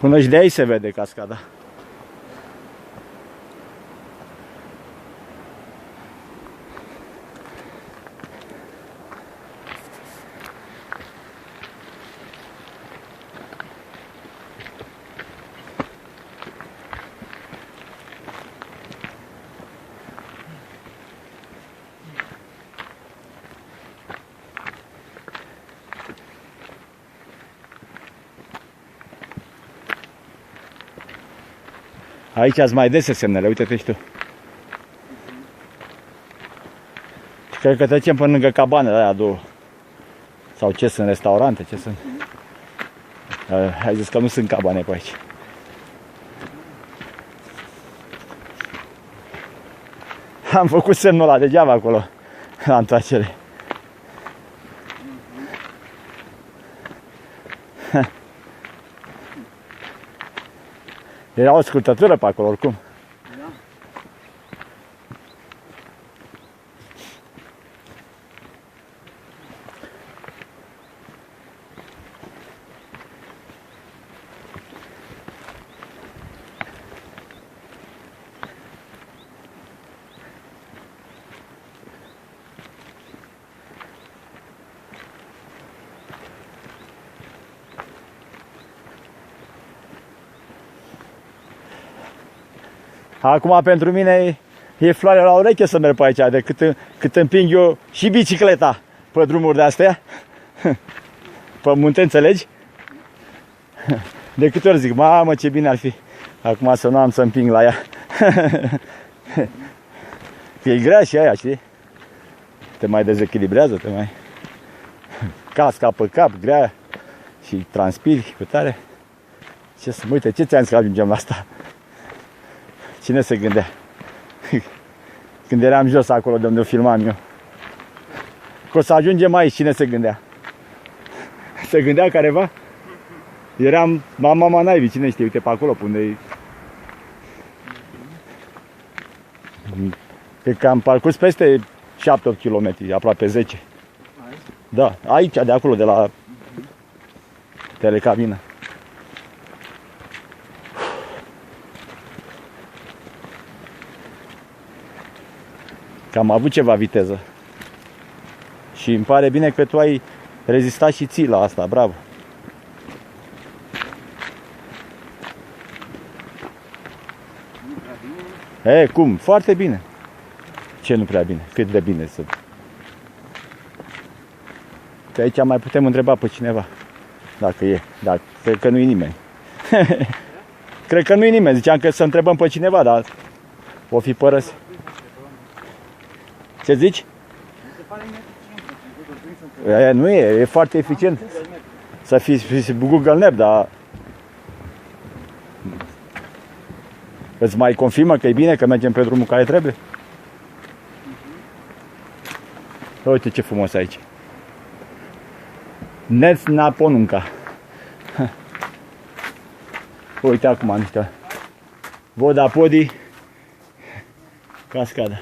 Până și de aici se vede cascada. Aici ați mai dese semnele, uite-te și tu. Și cred că trecem până lângă cabanele aia două. Sau ce sunt, restaurante, ce sunt? Hai zis că nu sunt cabane pe aici. Am făcut semnul ăla degeaba acolo, la întoarcere. Era o scurtătură pe acolo, oricum. Da. Acum pentru mine e floare la ureche să merg pe aici, decât cât împing eu și bicicleta pe drumuri de astea, pe munte, înțelegi? De câte ori zic, mamă, ce bine ar fi acum să nu am să împing la ea. E grea și aia, știi? Te mai dezechilibrează, te mai casca pe cap, grea și transpiri cu tare. Ce să, uite, ce ți-am zis că ajungem la asta? Cine se gândea? Când eram jos acolo de unde o filmam eu. Că o să ajungem aici, cine se gândea? Se gândea careva? Eram mama naibii, cine știe, uite pe acolo pe unde e. Cred că am parcurs peste 7-8 km, aproape 10. Da, aici, de acolo, de la telecabină. Că am avut ceva viteză. Și îmi pare bine că tu ai rezistat și ții la asta, bravo. E, cum? Foarte bine. Ce nu prea bine? Cât de bine să... Că aici mai putem întreba pe cineva. Dacă e. Dar cred că nu e nimeni. Cred că nu e nimeni. Ziceam că să întrebăm pe cineva, dar o fi părăsit. Ce zici? Nu e foarte eficient să fii Google Map, dar îți mai confirmă că e bine, că mergem pe drumul care trebuie? Uite ce frumos aici. Nețnaponunca. Uite acum niște vodapodii, cascada.